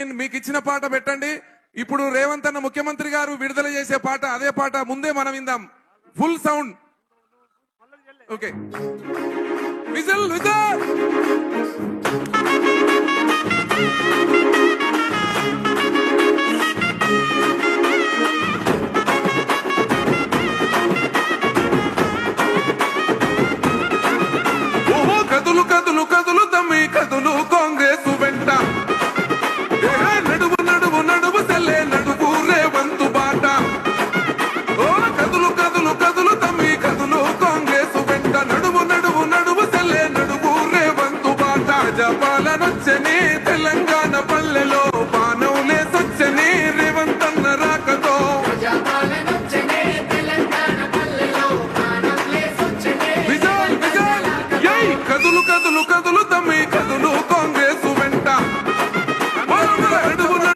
మీకు ఇచ్చిన పాట పెట్టండి. ఇప్పుడు రేవంత్ అన్న ముఖ్యమంత్రి గారు విడుదల చేసే పాట అదే పాట ముందే మనం విందాం. Full sound. Okay, whistle whistle. ఓహో కదులు కదులు కదులు తమ్మి కదులు కాంగ్రెస్ వెంట. నడువు నడువు నడువు సెల్లే నడువు రేవంతు బాట. ఓ కదులు కదులు కదులు తమ్మి కదులు కాంగ్రెస్ వెంట. నడువు నడువు నడువు సెల్లే నడువు రేవంతు బాట. జపాలనొచ్చని తెలంగాణ పల్లెలో